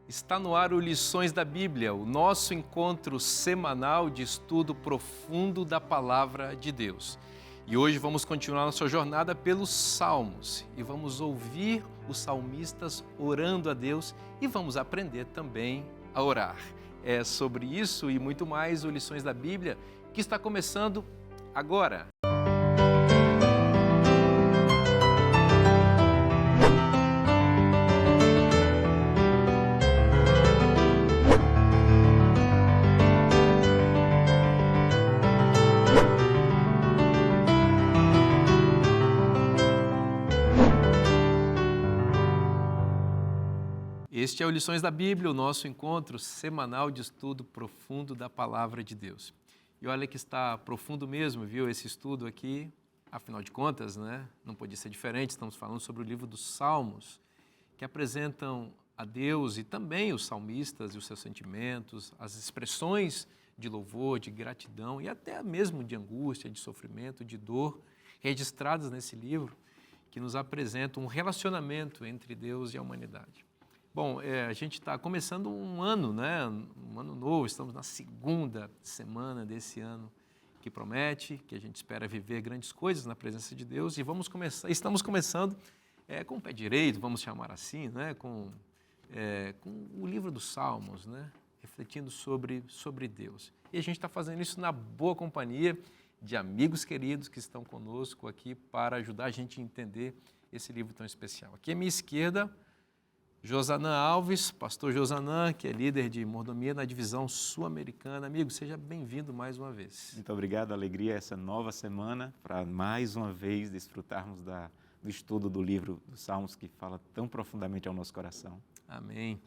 Está no ar o Lições da Bíblia, o nosso encontro semanal de estudo profundo da Palavra de Deus. E hoje vamos continuar nossa jornada pelos Salmos e vamos ouvir os salmistas orando a Deus e vamos aprender também a orar. É sobre isso e muito mais o Lições da Bíblia que está começando agora. Este é o Lições da Bíblia, o nosso encontro semanal de estudo profundo da Palavra de Deus. E olha que está profundo mesmo, viu, esse estudo aqui, afinal de contas, né? Não podia ser diferente, estamos falando sobre o livro dos Salmos, que apresentam a Deus e também os salmistas e os seus sentimentos, as expressões de louvor, de gratidão e até mesmo de angústia, de sofrimento, de dor, registradas nesse livro, que nos apresentam um relacionamento entre Deus e a humanidade. Bom, a gente está começando um ano, né? Um ano novo, estamos na segunda semana desse ano que promete, que a gente espera viver grandes coisas na presença de Deus e estamos começando com o pé direito, vamos chamar assim, né? Com o livro dos Salmos, né? Refletindo sobre Deus. E a gente está fazendo isso na boa companhia de amigos queridos que estão conosco aqui para ajudar a gente a entender esse livro tão especial. Aqui à minha esquerda, Josanã Alves, pastor Josanã, que é líder de mordomia na divisão sul-americana. Amigo, seja bem-vindo mais uma vez. Muito obrigado, alegria essa nova semana para mais uma vez desfrutarmos do estudo do livro dos Salmos que fala tão profundamente ao nosso coração. Amém.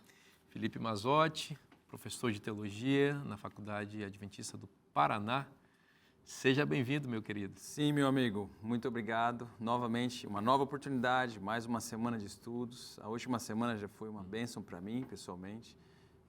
Felipe Mazotti, professor de teologia na Faculdade Adventista do Paraná. Seja bem-vindo, meu querido. Sim, meu amigo, muito obrigado. Novamente, uma nova oportunidade, mais uma semana de estudos. A última semana já foi uma bênção para mim, pessoalmente,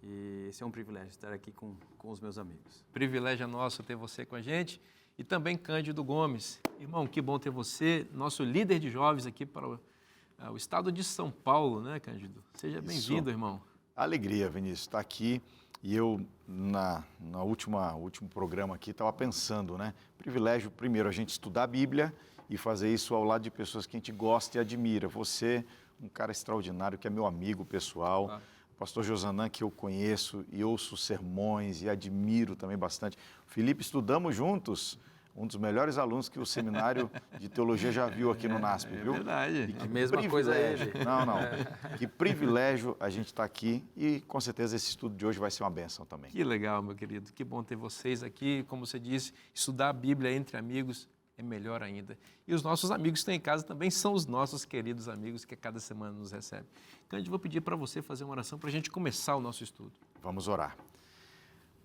e esse é um privilégio estar aqui com os meus amigos. Privilégio nosso ter você com a gente e também Cândido Gomes. Irmão, que bom ter você, nosso líder de jovens aqui para o estado de São Paulo, né, Cândido? Seja bem-vindo, irmão. Alegria, Vinícius, estar aqui. E eu, no último programa aqui, estava pensando, né? Privilégio, primeiro, a gente estudar a Bíblia e fazer isso ao lado de pessoas que a gente gosta e admira. Você, um cara extraordinário, que é meu amigo pessoal, pastor Josanã, que eu conheço e ouço sermões e admiro também bastante. Felipe, estudamos juntos. Um dos melhores alunos que o seminário de teologia já viu aqui no NASP, viu? É verdade. A mesma coisa é ele. Não. Que privilégio a gente estar aqui e com certeza esse estudo de hoje vai ser uma bênção também. Que legal, meu querido. Que bom ter vocês aqui. Como você disse, estudar a Bíblia entre amigos é melhor ainda. E os nossos amigos que estão em casa também são os nossos queridos amigos que a cada semana nos recebem. Cândido, vou pedir para você fazer uma oração para a gente começar o nosso estudo. Vamos orar.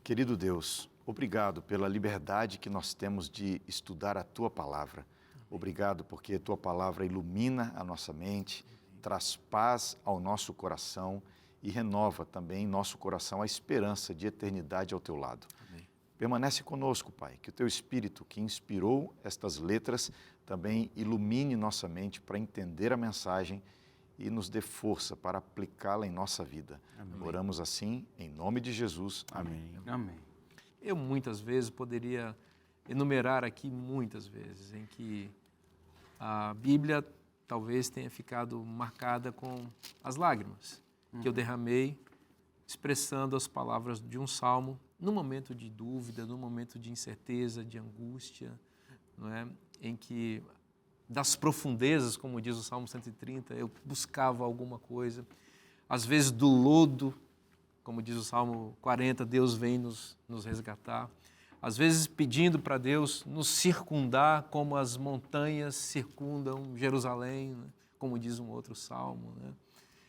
Querido Deus, obrigado pela liberdade que nós temos de estudar a Tua Palavra. Obrigado porque a Tua Palavra ilumina a nossa mente, traz paz ao nosso coração e renova também em nosso coração a esperança de eternidade ao Teu lado. Amém. Permanece conosco, Pai, que o Teu Espírito que inspirou estas letras também ilumine nossa mente para entender a mensagem e nos dê força para aplicá-la em nossa vida. Amém. Oramos assim, em nome de Jesus. Amém. Amém. Eu muitas vezes poderia enumerar aqui muitas vezes em que a Bíblia talvez tenha ficado marcada com as lágrimas que eu derramei expressando as palavras de um salmo num momento de dúvida, num momento de incerteza, de angústia, não é? Em que das profundezas, como diz o Salmo 130, eu buscava alguma coisa. Às vezes do lodo, como diz o Salmo 40, Deus vem nos resgatar. Às vezes pedindo para Deus nos circundar como as montanhas circundam Jerusalém, né? Como diz um outro salmo, né?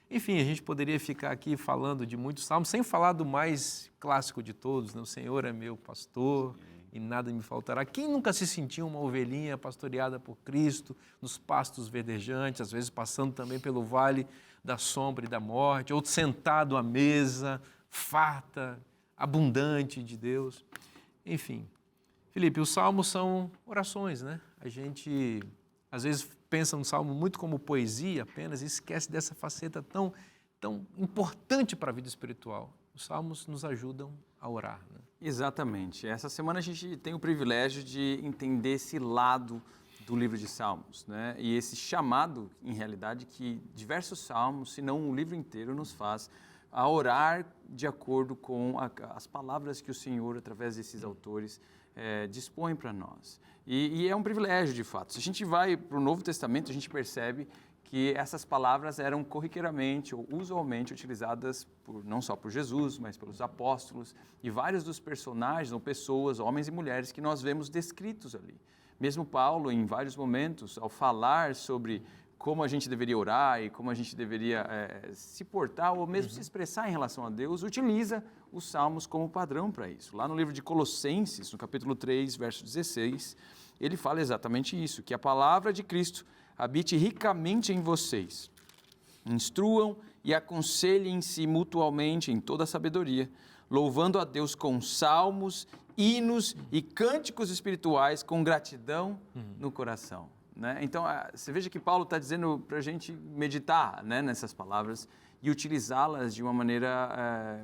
Enfim, a gente poderia ficar aqui falando de muitos salmos, sem falar do mais clássico de todos, né? O Senhor é meu pastor e nada me faltará. Quem nunca se sentiu uma ovelhinha pastoreada por Cristo, nos pastos verdejantes, às vezes passando também pelo vale da sombra e da morte, ou sentado à mesa, farta, abundante de Deus. Enfim, Felipe, os salmos são orações, né? A gente, às vezes, pensa no salmo muito como poesia apenas e esquece dessa faceta tão tão importante para a vida espiritual. Os salmos nos ajudam a orar, né? Exatamente. Essa semana a gente tem o privilégio de entender esse lado do livro de Salmos, né? E esse chamado, em realidade, que diversos salmos, se não o livro inteiro, nos faz a orar de acordo com as palavras que o Senhor, através desses autores, dispõe para nós. E é um privilégio, de fato. Se a gente vai para o Novo Testamento, a gente percebe que essas palavras eram corriqueiramente ou usualmente utilizadas não só por Jesus, mas pelos apóstolos e vários dos personagens ou pessoas, homens e mulheres, que nós vemos descritos ali. Mesmo Paulo, em vários momentos, ao falar sobre como a gente deveria orar e como a gente deveria se portar ou mesmo se expressar em relação a Deus, utiliza os salmos como padrão para isso. Lá no livro de Colossenses, no capítulo 3, verso 16, ele fala exatamente isso, que a palavra de Cristo habite ricamente em vocês. Instruam e aconselhem-se mutualmente em toda a sabedoria, louvando a Deus com salmos, hinos e cânticos espirituais com gratidão no coração. Né? Então, você veja que Paulo está dizendo para a gente meditar, né, nessas palavras e utilizá-las de uma maneira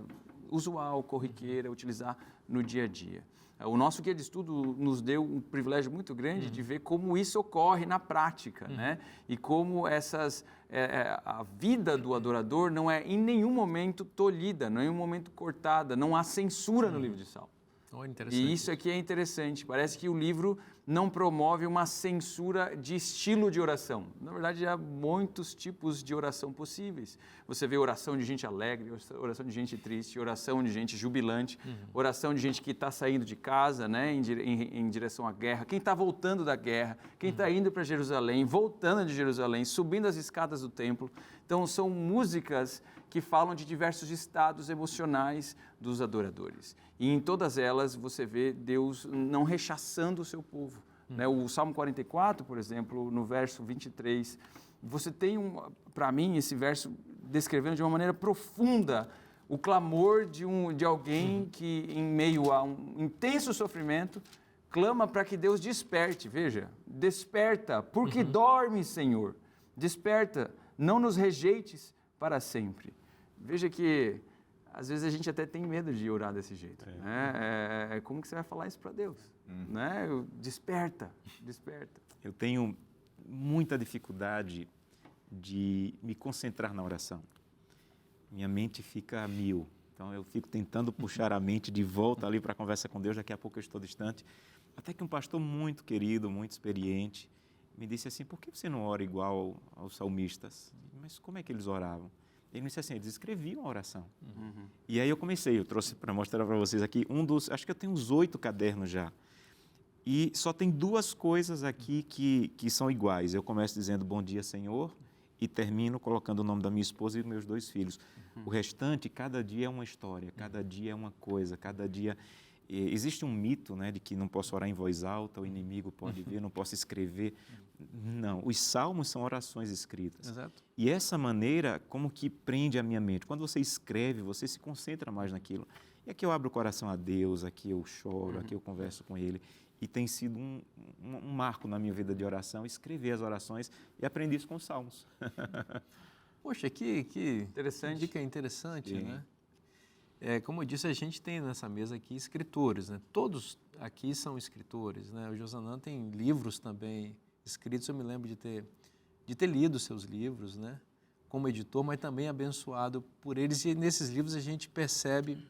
usual, corriqueira, utilizar no dia a dia. O nosso guia de estudo nos deu um privilégio muito grande de ver como isso ocorre na prática, né? E como a vida do adorador não é em nenhum momento tolhida, não é em nenhum momento cortada, não há censura no livro de Salmos. Oh, interessante. E isso aqui é interessante. Parece que o livro não promove uma censura de estilo de oração. Na verdade, há muitos tipos de oração possíveis. Você vê oração de gente alegre, oração de gente triste, oração de gente jubilante, oração de gente que está saindo de casa, né, em direção à guerra, quem está voltando da guerra, quem está indo para Jerusalém, voltando de Jerusalém, subindo as escadas do templo. Então, são músicas que falam de diversos estados emocionais dos adoradores. E em todas elas você vê Deus não rechaçando o seu povo. Né? O Salmo 44, por exemplo, no verso 23, você tem, para mim, esse verso descrevendo de uma maneira profunda o clamor de alguém que, em meio a um intenso sofrimento, clama para que Deus desperte. Veja, desperta, porque dorme, Senhor. Desperta, não nos rejeites para sempre. Veja que, às vezes, a gente até tem medo de orar desse jeito. Né? Como que você vai falar isso para Deus? Né? Desperta, desperta. Eu tenho muita dificuldade de me concentrar na oração. Minha mente fica a mil. Então, eu fico tentando puxar a mente de volta ali para a conversa com Deus. Daqui a pouco eu estou distante. Até que um pastor muito querido, muito experiente, me disse assim, por que você não ora igual aos salmistas? Mas como é que eles oravam? Ele me disse assim, eles escreviam a oração. E aí eu trouxe para mostrar para vocês aqui acho que eu tenho uns 8 cadernos já. E só tem 2 coisas aqui que são iguais. Eu começo dizendo, bom dia, Senhor, e termino colocando o nome da minha esposa e dos meus 2 filhos. O restante, cada dia é uma história, cada dia é uma coisa, cada dia... Existe um mito, né, de que não posso orar em voz alta, o inimigo pode ver, não posso escrever. Não, os salmos são orações escritas. Exato. E essa maneira, como que prende a minha mente. Quando você escreve, você se concentra mais naquilo. E aqui eu abro o coração a Deus, aqui eu choro, aqui eu converso com Ele. E tem sido um marco na minha vida de oração, escrever as orações e aprendi isso com os salmos. Poxa, que Interessante. dica interessante, Sim. né? Como eu disse, a gente tem nessa mesa aqui escritores, né? Todos aqui são escritores, né? O Josanã tem livros também escritos, eu me lembro de ter lido seus livros, né? Como editor, mas também abençoado por eles. E nesses livros a gente percebe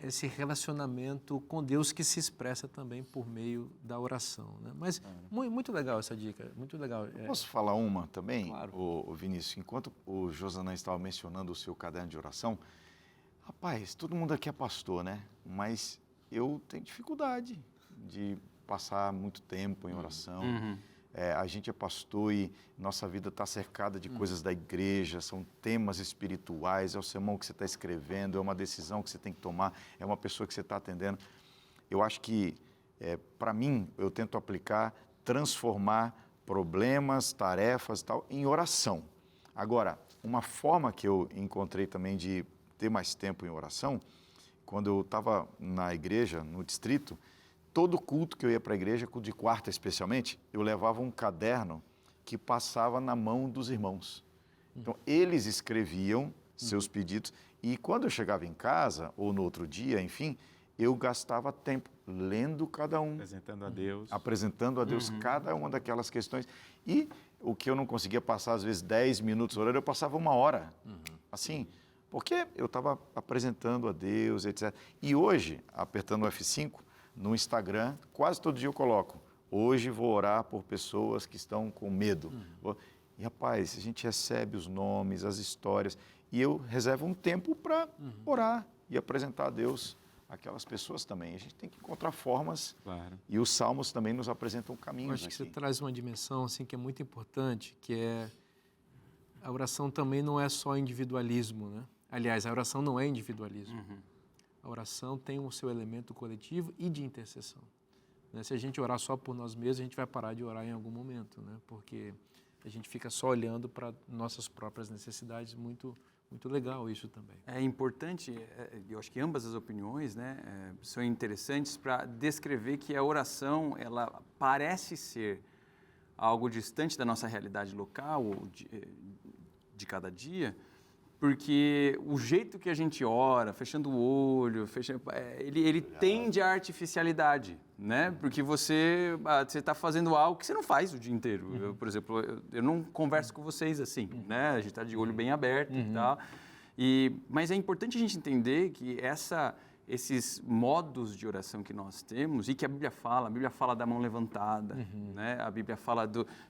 esse relacionamento com Deus que se expressa também por meio da oração, né? Mas muito legal essa dica, muito legal. Posso falar uma também, Claro. o Vinícius? Enquanto o Josanã estava mencionando o seu caderno de oração, rapaz, todo mundo aqui é pastor, né? Mas eu tenho dificuldade de passar muito tempo em oração. A gente é pastor e nossa vida está cercada de coisas da igreja, são temas espirituais, é o sermão que você está escrevendo, é uma decisão que você tem que tomar, é uma pessoa que você está atendendo. Eu acho que, para mim, eu tento aplicar, transformar problemas, tarefas e tal, em oração. Agora, uma forma que eu encontrei também de ter mais tempo em oração, quando eu estava na igreja, no distrito, todo culto que eu ia para a igreja, culto de quarta especialmente, eu levava um caderno que passava na mão dos irmãos. Então, eles escreviam seus pedidos e quando eu chegava em casa, ou no outro dia, enfim, eu gastava tempo lendo cada um, Apresentando a Deus. apresentando a Deus cada uma daquelas questões. E o que eu não conseguia passar, às vezes, 10 minutos orando, eu passava 1 hora. Assim, porque eu estava apresentando a Deus, etc. E hoje, apertando o F5, no Instagram, quase todo dia eu coloco: hoje vou orar por pessoas que estão com medo. E, rapaz, a gente recebe os nomes, as histórias, e eu reservo um tempo para orar e apresentar a Deus aquelas pessoas também. A gente tem que encontrar formas, Claro. e os salmos também nos apresentam Eu caminhos acho que você aqui. traz uma dimensão assim que é muito importante, que é a oração também não é só individualismo, né? Aliás, a oração não é individualismo. A oração tem o seu elemento coletivo e de intercessão, né? Se a gente orar só por nós mesmos, a gente vai parar de orar em algum momento, né? Porque a gente fica só olhando para nossas próprias necessidades. Muito legal isso também. É importante, eu acho que ambas as opiniões, né, são interessantes para descrever que a oração, ela parece ser algo distante da nossa realidade local ou de cada dia, porque o jeito que a gente ora, fechando o olho, ele tende à artificialidade, né? Porque você está fazendo algo que você não faz o dia inteiro. Eu, por exemplo, eu não converso com vocês assim, né? A gente está de olho bem aberto e tal. Mas é importante a gente entender que esses modos de oração que nós temos e que a Bíblia fala da mão levantada, né? A Bíblia fala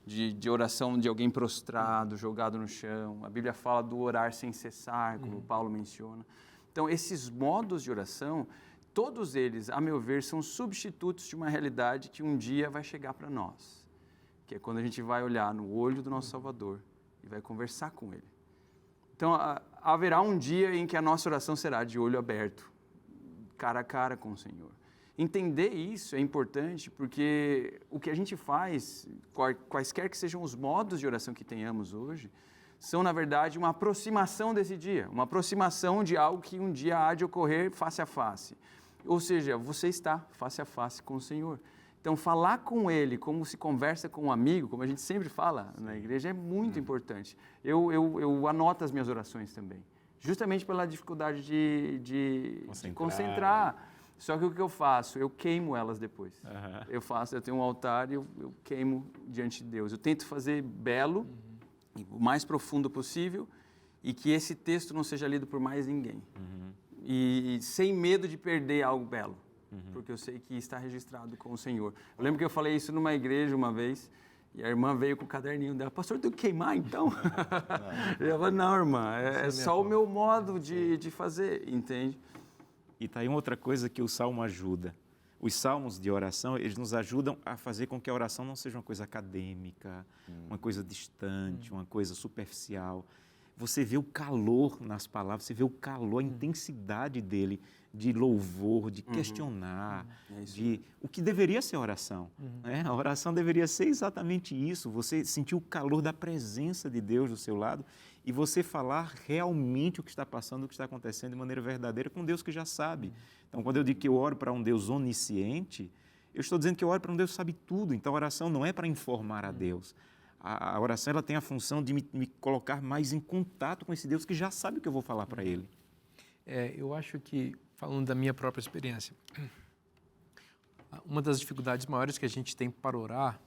de oração de alguém prostrado, jogado no chão, a Bíblia fala do orar sem cessar, como Paulo menciona. Então, esses modos de oração, todos eles, a meu ver, são substitutos de uma realidade que um dia vai chegar para nós, que é quando a gente vai olhar no olho do nosso Salvador e vai conversar com Ele. Então, haverá um dia em que a nossa oração será de olho aberto, cara a cara com o Senhor. Entender isso é importante porque o que a gente faz, quaisquer que sejam os modos de oração que tenhamos hoje, são, na verdade, uma aproximação desse dia, uma aproximação de algo que um dia há de ocorrer face a face. Ou seja, você está face a face com o Senhor. Então, falar com Ele como se conversa com um amigo, como a gente sempre fala na igreja, é muito importante. Eu anoto as minhas orações também, justamente pela dificuldade de concentrar. Só que o que eu faço? Eu queimo elas depois. Eu tenho um altar e eu queimo diante de Deus. Eu tento fazer belo, o mais profundo possível, e que esse texto não seja lido por mais ninguém. E sem medo de perder algo belo, porque eu sei que está registrado com o Senhor. Eu lembro que eu falei isso numa igreja uma vez, e a irmã veio com o caderninho dela: pastor, eu tenho que queimar então? Eu falei: não, irmã, é só o meu modo de fazer, entende? E está aí uma outra coisa que o Salmo ajuda. Os salmos de oração, eles nos ajudam a fazer com que a oração não seja uma coisa acadêmica, uma coisa distante, uma coisa superficial. Você vê o calor nas palavras, você vê o calor, a intensidade dele, de louvor, de questionar, de o que deveria ser a oração. Né? A oração deveria ser exatamente isso, você sentir o calor da presença de Deus do seu lado e você falar realmente o que está passando, o que está acontecendo de maneira verdadeira com Deus que já sabe. Então, quando eu digo que eu oro para um Deus onisciente, eu estou dizendo que eu oro para um Deus que sabe tudo. Então, a oração não é para informar a Deus. A oração ela tem a função de me colocar mais em contato com esse Deus que já sabe o que eu vou falar para Ele. Eu acho que, falando da minha própria experiência, uma das dificuldades maiores que a gente tem para orar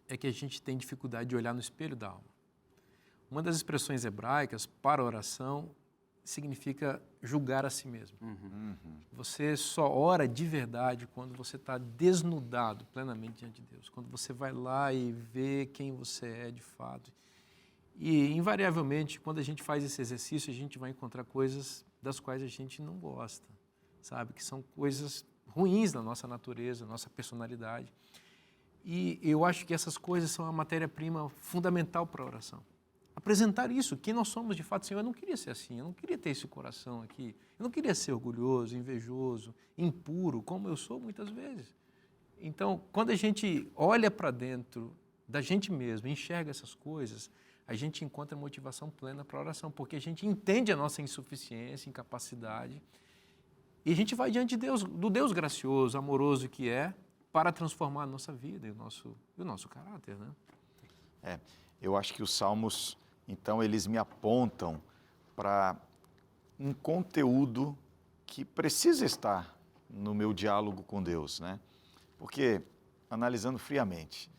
é que a gente tem dificuldade de olhar no espelho da alma. Uma das expressões hebraicas para oração significa julgar a si mesmo. Você só ora de verdade quando você está desnudado plenamente diante de Deus, quando você vai lá e vê quem você é de fato. E, invariavelmente, quando a gente faz esse exercício, a gente vai encontrar coisas das quais a gente não gosta, sabe? Que são coisas ruins da nossa natureza, nossa personalidade. E eu acho que essas coisas são a matéria-prima fundamental para a oração. Apresentar isso, quem nós somos de fato. Senhor, eu não queria ser assim, eu não queria ter esse coração aqui, eu não queria ser orgulhoso, invejoso, impuro, como eu sou muitas vezes. Então, quando a gente olha para dentro da gente mesmo, enxerga essas coisas, a gente encontra motivação plena para a oração, porque a gente entende a nossa insuficiência, incapacidade, e a gente vai diante de Deus, do Deus gracioso, amoroso que é, para transformar a nossa vida e o nosso caráter, né? Eu acho que os Salmos Então, eles me apontam para um conteúdo que precisa estar no meu diálogo com Deus, né? Porque, analisando friamente,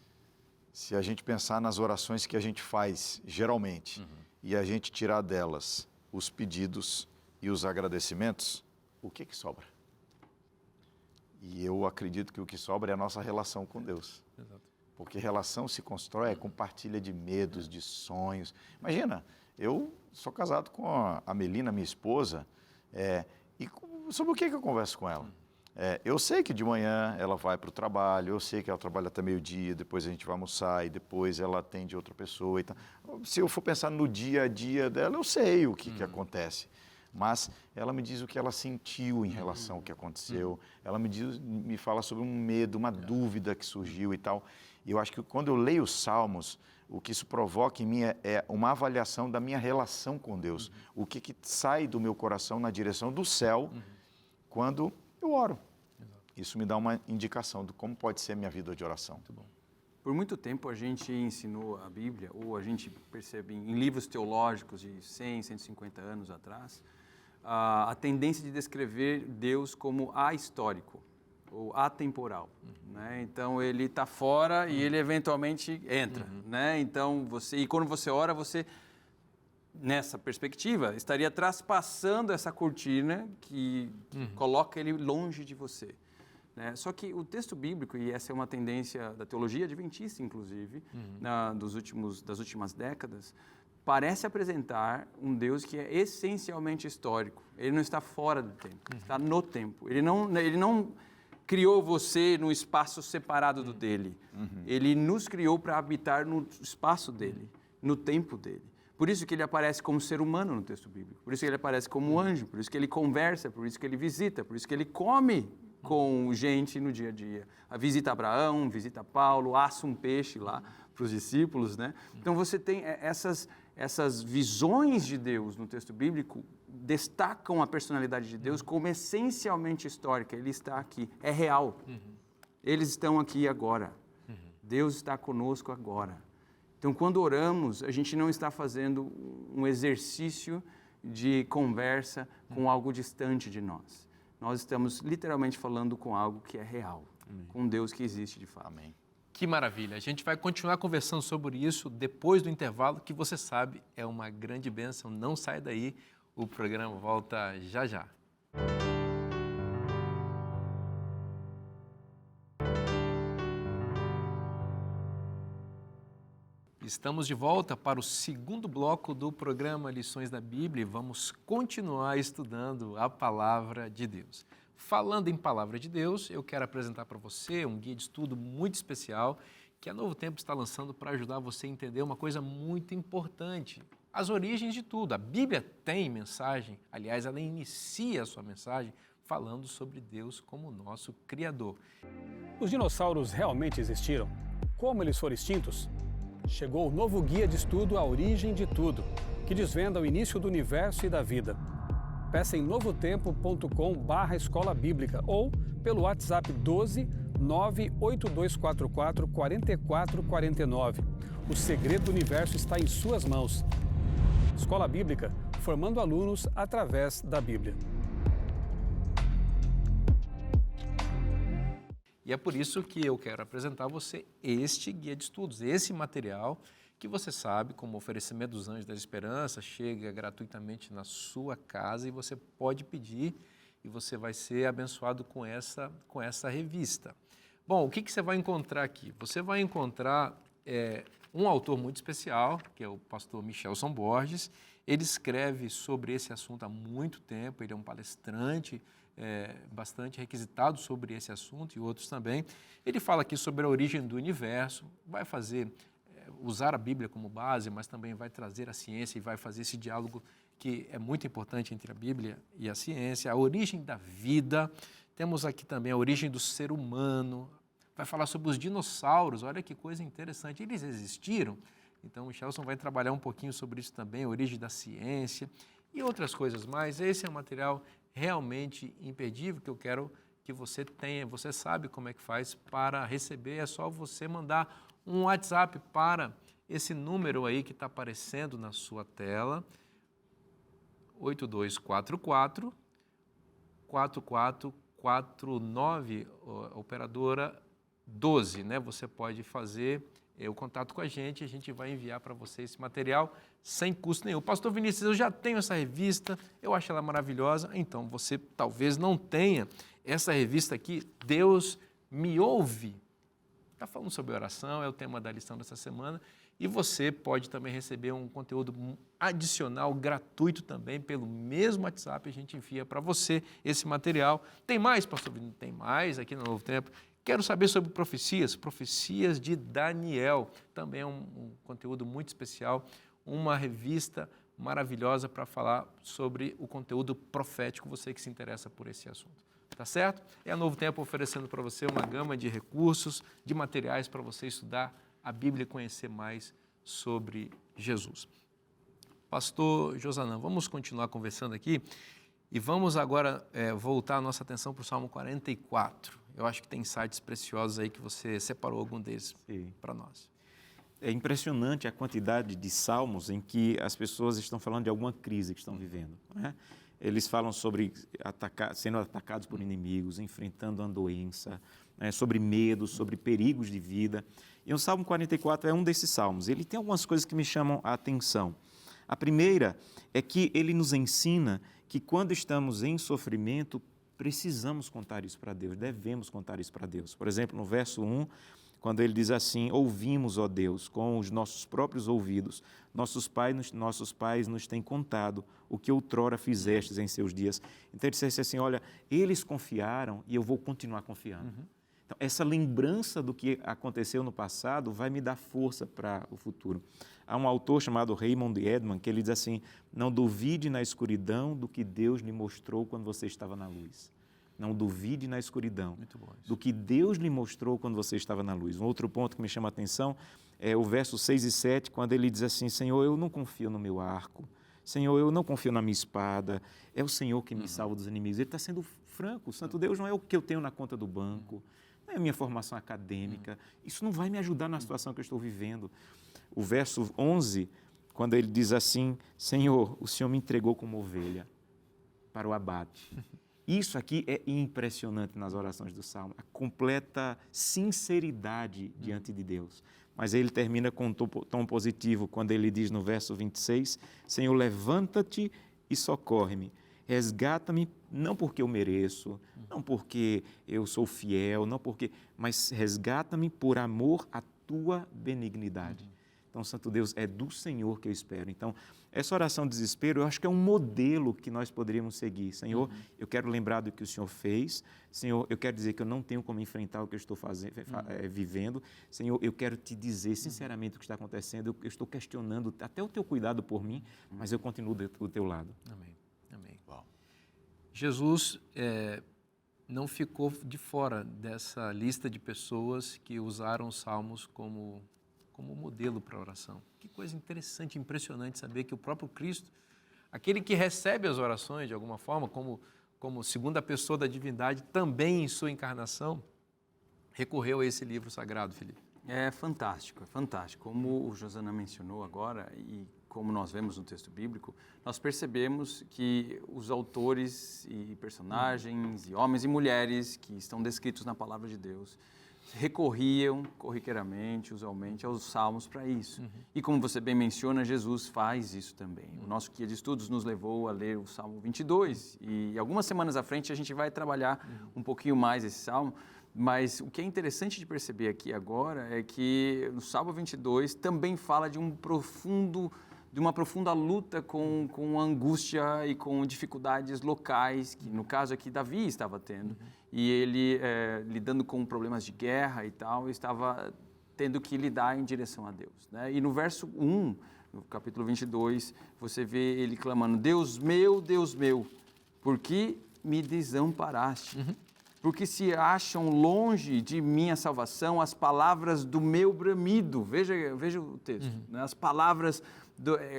se a gente pensar nas orações que a gente faz geralmente e a gente tirar delas os pedidos e os agradecimentos, o que sobra? E eu acredito que o que sobra é a nossa relação com Deus. Exato. Porque relação se constrói, compartilha de medos, de sonhos. Imagina, eu sou casado com a Melina, minha esposa, sobre o que eu converso com ela? Eu sei que de manhã ela vai para o trabalho, eu sei que ela trabalha até meio-dia, depois a gente vai almoçar e depois ela atende outra pessoa. Então, se eu for pensar no dia a dia dela, eu sei o que acontece. Mas ela me diz o que ela sentiu em relação ao que aconteceu. Ela me fala sobre um medo, uma dúvida que surgiu e tal. E eu acho que quando eu leio os Salmos, o que isso provoca em mim é uma avaliação da minha relação com Deus. O que sai do meu coração na direção do céu quando eu oro. Isso me dá uma indicação de como pode ser a minha vida de oração. Muito bom. Por muito tempo a gente ensinou a Bíblia, ou a gente percebe em livros teológicos de 100, 150 anos atrás, a tendência de descrever Deus como ahistórico ou atemporal, né? Então ele está fora e ele eventualmente entra, né? Então quando você ora, você nessa perspectiva estaria traspassando essa cortina que coloca ele longe de você, né? Só que o texto bíblico, e essa é uma tendência da teologia adventista, inclusive, das últimas décadas, parece apresentar um Deus que é essencialmente histórico. Ele não está fora do tempo, está no tempo. Ele não criou você no espaço separado do dele. Ele nos criou para habitar no espaço dele, no tempo dele. Por isso que ele aparece como ser humano no texto bíblico. Por isso que ele aparece como anjo, por isso que ele conversa, por isso que ele visita, por isso que ele come com gente no dia a dia. Visita Abraão, visita Paulo, assa um peixe lá para os discípulos, né? Então você tem essas visões de Deus no texto bíblico destacam a personalidade de Deus como essencialmente histórica. Ele está aqui, é real. Eles estão aqui agora. Deus está conosco agora. Então, quando oramos, a gente não está fazendo um exercício de conversa com algo distante de nós. Nós estamos literalmente falando com algo que é real, com Deus que existe de fato. Amém. Que maravilha. A gente vai continuar conversando sobre isso depois do intervalo, que você sabe é uma grande bênção. Não sai daí, o programa volta já já. Estamos de volta para o segundo bloco do programa Lições da Bíblia e vamos continuar estudando a Palavra de Deus. Falando em Palavra de Deus, eu quero apresentar para você um guia de estudo muito especial que a Novo Tempo está lançando para ajudar você a entender uma coisa muito importante, as origens de tudo. A Bíblia tem mensagem, aliás, ela inicia a sua mensagem falando sobre Deus como nosso Criador. Os dinossauros realmente existiram? Como eles foram extintos? Chegou o novo guia de estudo A Origem de Tudo, que desvenda o início do universo e da vida. Peça em novotempo.com/escola bíblica ou pelo WhatsApp 12 98244 4449. O segredo do universo está em suas mãos. Escola Bíblica, formando alunos através da Bíblia. E é por isso que eu quero apresentar a você este guia de estudos, esse material que você sabe, como oferecimento dos Anjos da Esperança, chega gratuitamente na sua casa e você pode pedir e você vai ser abençoado com essa revista. Bom, o que você vai encontrar aqui? Você vai encontrar um autor muito especial, que é o pastor Michelson Borges. Ele escreve sobre esse assunto há muito tempo, ele é um palestrante bastante requisitado sobre esse assunto e outros também. Ele fala aqui sobre a origem do universo, vai usar a Bíblia como base, mas também vai trazer a ciência e vai fazer esse diálogo que é muito importante entre a Bíblia e a ciência, a origem da vida. Temos aqui também a origem do ser humano, vai falar sobre os dinossauros, olha que coisa interessante, eles existiram? Então o Michelson vai trabalhar um pouquinho sobre isso também, a origem da ciência e outras coisas mais. Esse é um material realmente imperdível que eu quero que você tenha. Você sabe como é que faz para receber, é só você mandar um WhatsApp para esse número aí que está aparecendo na sua tela, 8244 4449, operadora 12, né? Você pode fazer o contato com a gente vai enviar para você esse material sem custo nenhum. Pastor Vinícius, eu já tenho essa revista, eu acho ela maravilhosa, então você talvez não tenha essa revista aqui, Deus Me Ouve. Está falando sobre oração, é o tema da lição dessa semana, e você pode também receber um conteúdo adicional, gratuito também, pelo mesmo WhatsApp, a gente envia para você esse material. Tem mais, pastor Vinícius? Tem mais aqui no Novo Tempo. Quero saber sobre profecias de Daniel, também é um conteúdo muito especial, uma revista maravilhosa para falar sobre o conteúdo profético, você que se interessa por esse assunto. Tá certo? É a Novo Tempo oferecendo para você uma gama de recursos, de materiais para você estudar a Bíblia e conhecer mais sobre Jesus. Pastor Josanã, vamos continuar conversando aqui e vamos agora voltar a nossa atenção para o Salmo 44. Eu acho que tem insights preciosos aí que você separou algum deles para nós. É impressionante a quantidade de salmos em que as pessoas estão falando de alguma crise que estão vivendo, né? Eles falam sobre sendo atacados por inimigos, enfrentando uma doença, né? Sobre medo, sobre perigos de vida. E o Salmo 44 é um desses salmos. Ele tem algumas coisas que me chamam a atenção. A primeira é que ele nos ensina que quando estamos em sofrimento, precisamos contar isso para Deus, devemos contar isso para Deus. Por exemplo, no verso 1, quando ele diz assim, ouvimos, ó Deus, com os nossos próprios ouvidos, nossos pais nos têm contado o que outrora fizestes em seus dias. Então ele disse assim, olha, eles confiaram e eu vou continuar confiando. Então, essa lembrança do que aconteceu no passado vai me dar força para o futuro. Há um autor chamado Raymond Edman que ele diz assim, não duvide na escuridão do que Deus lhe mostrou quando você estava na luz. Não duvide na escuridão do que Deus lhe mostrou quando você estava na luz. Um outro ponto que me chama a atenção é o verso 6 e 7, quando ele diz assim, Senhor, eu não confio no meu arco, Senhor, eu não confio na minha espada, é o Senhor que me salva dos inimigos. Ele está sendo franco, o Santo Deus não é o que eu tenho na conta do banco, não é a minha formação acadêmica, isso não vai me ajudar na situação que eu estou vivendo. O verso 11, quando ele diz assim, Senhor, o Senhor me entregou como ovelha para o abate. Isso aqui é impressionante nas orações do Salmo, a completa sinceridade diante de Deus. Mas ele termina com um tom positivo, quando ele diz no verso 26, Senhor, levanta-te e socorre-me, resgata-me, não porque eu mereço, não porque eu sou fiel, mas resgata-me por amor à tua benignidade. Então, Santo Deus, é do Senhor que eu espero. Então, essa oração de desespero, eu acho que é um modelo que nós poderíamos seguir. Senhor, eu quero lembrar do que o Senhor fez. Senhor, eu quero dizer que eu não tenho como enfrentar o que eu estou vivendo. Senhor, eu quero te dizer sinceramente o que está acontecendo. Eu estou questionando até o teu cuidado por mim, mas eu continuo do teu lado. Amém. Amém. Jesus não ficou de fora dessa lista de pessoas que usaram os salmos como modelo para a oração. Que coisa interessante, impressionante saber que o próprio Cristo, aquele que recebe as orações de alguma forma, como segunda pessoa da divindade, também em sua encarnação, recorreu a esse livro sagrado, Felipe. É fantástico, é fantástico. Como o Josanã mencionou agora e como nós vemos no texto bíblico, nós percebemos que os autores e personagens, e homens e mulheres que estão descritos na palavra de Deus, recorriam corriqueiramente, usualmente, aos salmos para isso. E como você bem menciona, Jesus faz isso também. O nosso guia de estudos nos levou a ler o Salmo 22 e algumas semanas à frente a gente vai trabalhar um pouquinho mais esse salmo, mas o que é interessante de perceber aqui agora é que no Salmo 22 também fala de uma profunda luta com angústia e com dificuldades locais, que no caso aqui Davi estava tendo, e ele, lidando com problemas de guerra e tal, estava tendo que lidar em direção a Deus, né? E no verso 1, no capítulo 22, você vê ele clamando, Deus meu, por que me desamparaste? Porque se acham longe de minha salvação as palavras do meu bramido. Veja o texto, né? As palavras,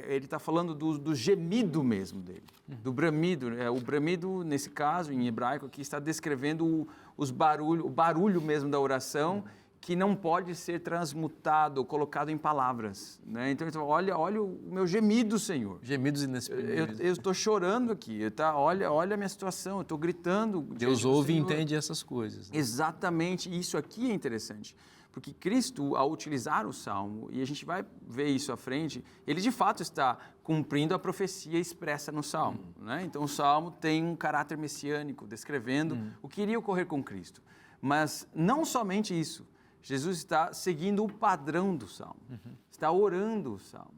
ele está falando do gemido mesmo dele, do bramido. O bramido, nesse caso, em hebraico, aqui está descrevendo o barulho mesmo da oração, que não pode ser transmutado ou colocado em palavras, né? Então, olha o meu gemido, Senhor. Gemidos inexprimíveis. Eu estou chorando aqui, olha a minha situação, eu estou gritando. Deus ouve e entende essas coisas. Né? Exatamente, isso aqui é interessante, porque Cristo, ao utilizar o Salmo, e a gente vai ver isso à frente, ele de fato está cumprindo a profecia expressa no Salmo. Né? Então, o Salmo tem um caráter messiânico, descrevendo o que iria ocorrer com Cristo. Mas não somente isso, Jesus está seguindo o padrão do Salmo, está orando o Salmo.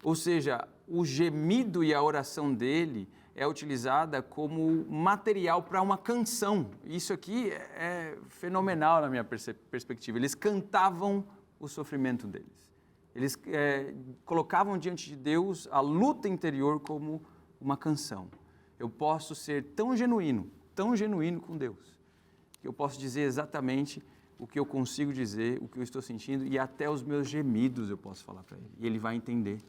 Ou seja, o gemido e a oração dele é utilizada como material para uma canção. Isso aqui é fenomenal na minha perspectiva. Eles cantavam o sofrimento deles. Eles colocavam diante de Deus a luta interior como uma canção. Eu posso ser tão genuíno com Deus, que eu posso dizer exatamente o que eu consigo dizer, o que eu estou sentindo, e até os meus gemidos eu posso falar para ele. E ele vai entender.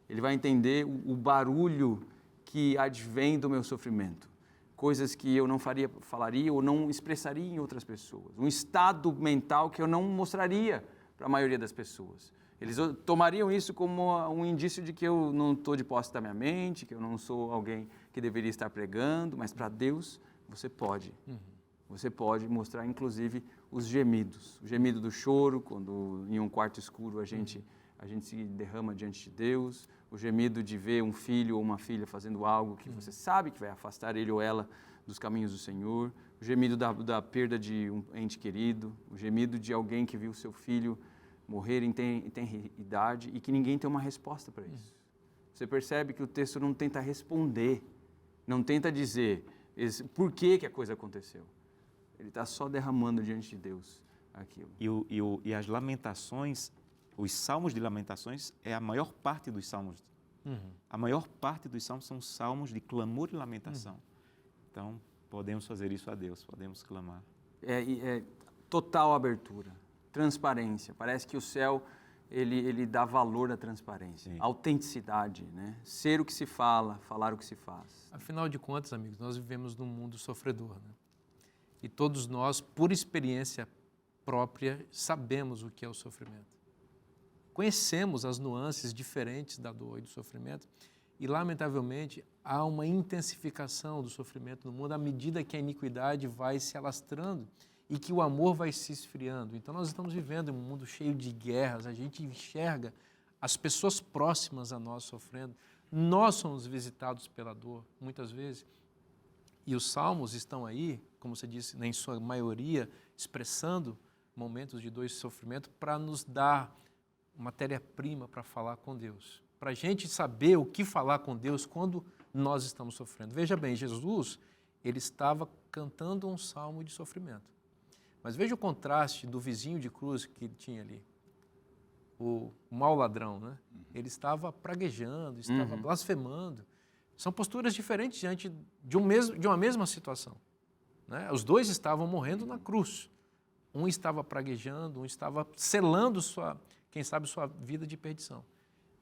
Ele vai entender o barulho que advém do meu sofrimento. Coisas que eu não falaria ou não expressaria em outras pessoas. Um estado mental que eu não mostraria para a maioria das pessoas. Eles tomariam isso como um indício de que eu não estou de posse da minha mente, que eu não sou alguém que deveria estar pregando, mas para Deus você pode. Você pode mostrar, inclusive, os gemidos. O gemido do choro, quando em um quarto escuro a gente se derrama diante de Deus. O gemido de ver um filho ou uma filha fazendo algo que você sabe que vai afastar ele ou ela dos caminhos do Senhor. O gemido da perda de um ente querido. O gemido de alguém que viu seu filho morrer em tenra idade e que ninguém tem uma resposta para isso. Você percebe que o texto não tenta responder, não tenta dizer por que a coisa aconteceu. Ele está só derramando diante de Deus aquilo. E as lamentações, os salmos de lamentações é a maior parte dos salmos. A maior parte dos salmos são salmos de clamor e lamentação. Então, podemos fazer isso a Deus, podemos clamar. É total abertura, transparência. Parece que o céu, ele dá valor à transparência, autenticidade, né? Ser o que se fala, falar o que se faz. Afinal de contas, amigos, nós vivemos num mundo sofredor, né? E todos nós, por experiência própria, sabemos o que é o sofrimento. Conhecemos as nuances diferentes da dor e do sofrimento e, lamentavelmente, há uma intensificação do sofrimento no mundo à medida que a iniquidade vai se alastrando e que o amor vai se esfriando. Então, nós estamos vivendo em um mundo cheio de guerras, a gente enxerga as pessoas próximas a nós sofrendo. Nós somos visitados pela dor, muitas vezes. E os salmos estão aí, como você disse, em sua maioria, expressando momentos de dor e sofrimento para nos dar matéria-prima para falar com Deus. Para a gente saber o que falar com Deus quando nós estamos sofrendo. Veja bem, Jesus, ele estava cantando um salmo de sofrimento. Mas veja o contraste do vizinho de cruz que ele tinha ali. O mau ladrão, né? Ele estava praguejando, estava blasfemando. São posturas diferentes diante de uma mesma situação. Né? Os dois estavam morrendo na cruz. Um estava praguejando, um estava selando quem sabe, sua vida de perdição.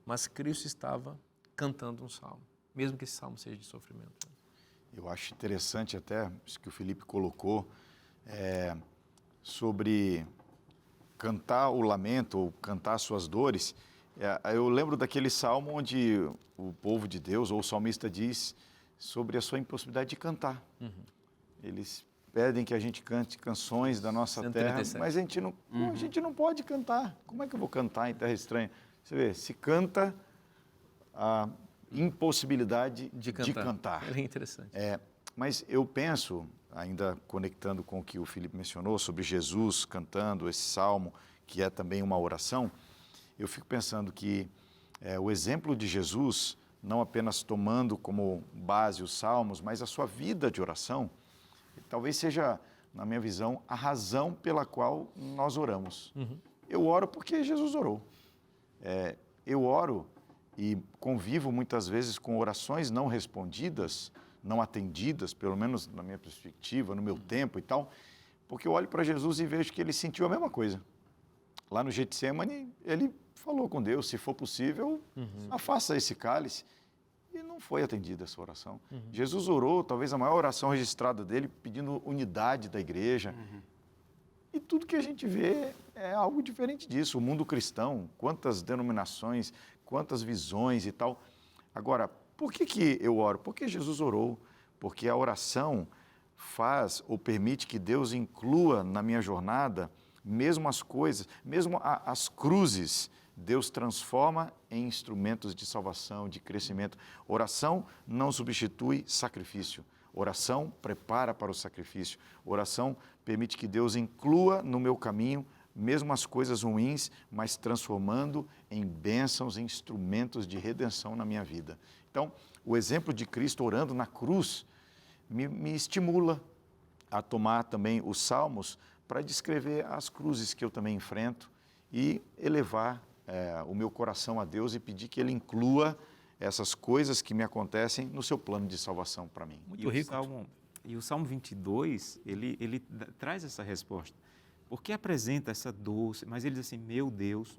Mas Cristo estava cantando um salmo, mesmo que esse salmo seja de sofrimento. Eu acho interessante até isso que o Felipe colocou, sobre cantar o lamento ou cantar suas dores. Eu lembro daquele salmo onde o povo de Deus, ou o salmista diz sobre a sua impossibilidade de cantar. Eles pedem que a gente cante canções da nossa 137. Terra, mas a gente não pode cantar. Como é que eu vou cantar em terra estranha? Você vê, se canta a impossibilidade de cantar. É interessante. Mas eu penso, ainda conectando com o que o Felipe mencionou, sobre Jesus cantando esse salmo, que é também uma oração, eu fico pensando que o exemplo de Jesus, não apenas tomando como base os salmos, mas a sua vida de oração, talvez seja, na minha visão, a razão pela qual nós oramos. Eu oro porque Jesus orou. Eu oro e convivo muitas vezes com orações não respondidas, não atendidas, pelo menos na minha perspectiva, no meu tempo e tal, porque eu olho para Jesus e vejo que ele sentiu a mesma coisa. Lá no Getsemane, ele falou com Deus, se for possível, afasta esse cálice. E não foi atendida essa oração. Jesus orou, talvez a maior oração registrada dele, pedindo unidade da igreja. E tudo que a gente vê é algo diferente disso. O mundo cristão, quantas denominações, quantas visões e tal. Agora, por que eu oro? Porque Jesus orou. Porque a oração faz ou permite que Deus inclua na minha jornada mesmo as coisas, mesmo as cruzes, Deus transforma em instrumentos de salvação, de crescimento. Oração não substitui sacrifício. Oração prepara para o sacrifício. Oração permite que Deus inclua no meu caminho mesmo as coisas ruins, mas transformando em bênçãos, em instrumentos de redenção na minha vida. Então, o exemplo de Cristo orando na cruz me estimula a tomar também os salmos para descrever as cruzes que eu também enfrento e elevar o meu coração a Deus e pedir que Ele inclua essas coisas que me acontecem no seu plano de salvação para mim. Muito rico. E o Salmo 22, ele traz essa resposta. Porque apresenta essa dor, mas ele diz assim, meu Deus,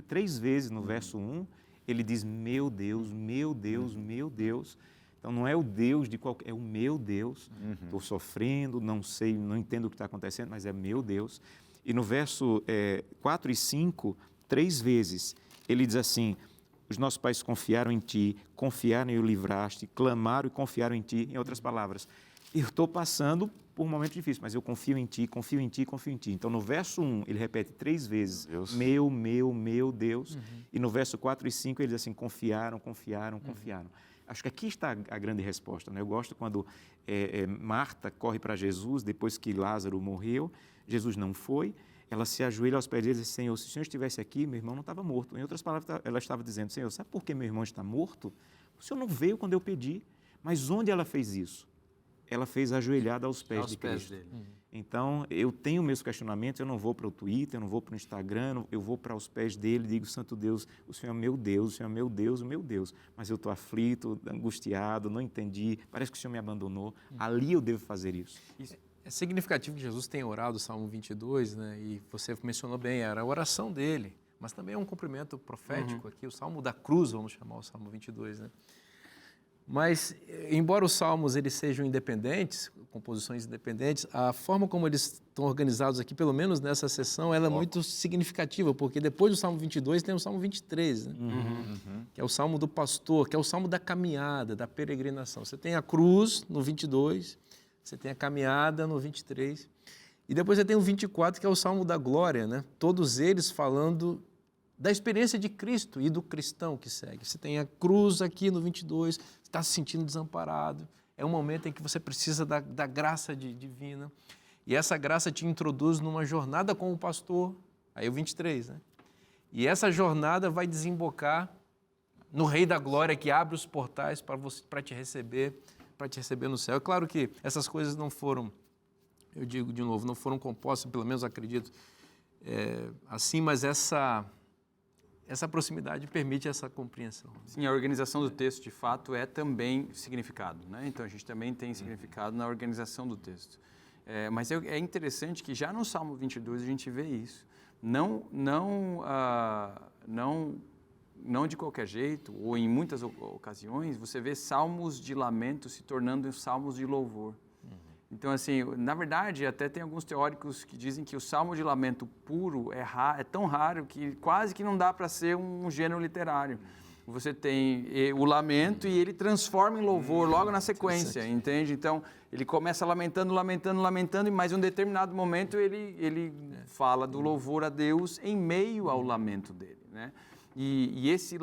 3 vezes no verso 1, ele diz, meu Deus, meu Deus, meu Deus. Então, não é o Deus de qualquer, é o meu Deus. Estou sofrendo, não sei, não entendo o que está acontecendo, mas é meu Deus. E no verso 4 e 5, 3 vezes, ele diz assim, os nossos pais confiaram em Ti, confiaram e o livraste, clamaram e confiaram em Ti. Em outras palavras, eu estou passando por um momento difícil, mas eu confio em Ti, confio em Ti, confio em Ti. Então, no verso 1, ele repete 3 vezes, Deus. Meu Deus. E no verso 4 e 5, ele diz assim, confiaram, confiaram, confiaram. Acho que aqui está a grande resposta, né? Eu gosto quando Marta corre para Jesus, depois que Lázaro morreu, Jesus não foi, ela se ajoelha aos pés dele e diz, Senhor, se o Senhor estivesse aqui, meu irmão não estava morto. Em outras palavras, ela estava dizendo, Senhor, sabe por que meu irmão está morto? O Senhor não veio quando eu pedi. Mas onde ela fez isso? Ela fez ajoelhada aos pés de Cristo. Dele. Então, eu tenho meus questionamentos, eu não vou para o Twitter, eu não vou para o Instagram, eu vou para os pés dele e digo, Santo Deus, o Senhor é meu Deus, o Senhor é meu Deus, o meu Deus. Mas eu estou aflito, angustiado, não entendi, parece que o Senhor me abandonou. Ali eu devo fazer isso. É significativo que Jesus tenha orado o Salmo 22, né? E você mencionou bem, era a oração dele, mas também é um cumprimento profético aqui, o Salmo da Cruz, vamos chamar o Salmo 22, né? Mas, embora os salmos eles sejam independentes, composições independentes, a forma como eles estão organizados aqui, pelo menos nessa sessão, ela é muito significativa, porque depois do Salmo 22 tem o Salmo 23, né? Que é o Salmo do pastor, que é o Salmo da caminhada, da peregrinação. Você tem a cruz no 22, você tem a caminhada no 23, e depois você tem o 24, que é o Salmo da glória, né? Todos eles falando da experiência de Cristo e do cristão que segue. Você tem a cruz aqui no 22, você está se sentindo desamparado, é um momento em que você precisa da graça divina, e essa graça te introduz numa jornada com o pastor, aí o 23, né? E essa jornada vai desembocar no Rei da Glória, que abre os portais para te receber no céu. É claro que essas coisas não foram, eu digo de novo, não foram compostas, pelo menos acredito, assim, mas essa proximidade permite essa compreensão. Sim, a organização do texto, de fato, é também significado, né? Então, a gente também tem significado na organização do texto. Mas é interessante que já no Salmo 22 a gente vê isso. Não de qualquer jeito, ou em muitas ocasiões, você vê salmos de lamento se tornando salmos de louvor. Então, assim, na verdade, até tem alguns teóricos que dizem que o salmo de lamento puro é tão raro que quase que não dá para ser um gênero literário. Você tem o lamento e ele transforma em louvor logo na sequência, entende? Então, ele começa lamentando, mas em um determinado momento ele fala do louvor a Deus em meio ao lamento dele, né? E esse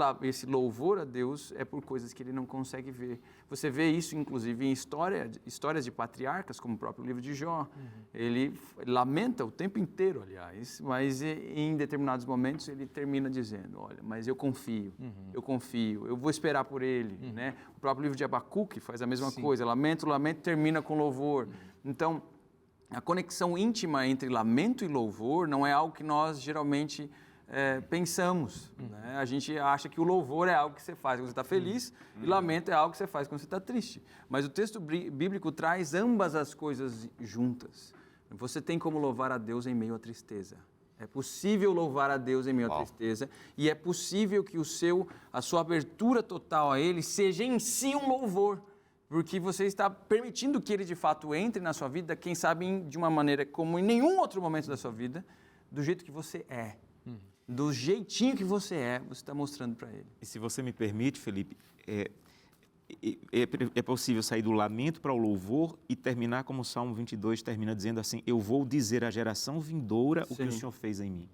louvor a Deus é por coisas que ele não consegue ver. Você vê isso, inclusive, em histórias de patriarcas, como o próprio livro de Jó. Ele lamenta o tempo inteiro, aliás, mas em determinados momentos ele termina dizendo, olha, mas eu confio, eu vou esperar por ele. Né? O próprio livro de Abacuque faz a mesma coisa, lamento, termina com louvor. Então, a conexão íntima entre lamento e louvor não é algo que nós geralmente pensamos, né? A gente acha que o louvor é algo que você faz quando você está feliz e lamento é algo que você faz quando você está triste. Mas o texto bíblico traz ambas as coisas juntas. Você tem como louvar a Deus em meio à tristeza. É possível louvar a Deus em meio à tristeza e é possível que a sua abertura total a Ele seja em si um louvor. porque você está permitindo que ele de fato entre na sua vida, quem sabe de uma maneira como em nenhum outro momento da sua vida, do jeito que você é. Do jeitinho que você está mostrando para ele. E se você me permite, Felipe, é possível sair do lamento para o louvor e terminar como o Salmo 22 termina dizendo assim, eu vou dizer à geração vindoura o que o Senhor fez em mim.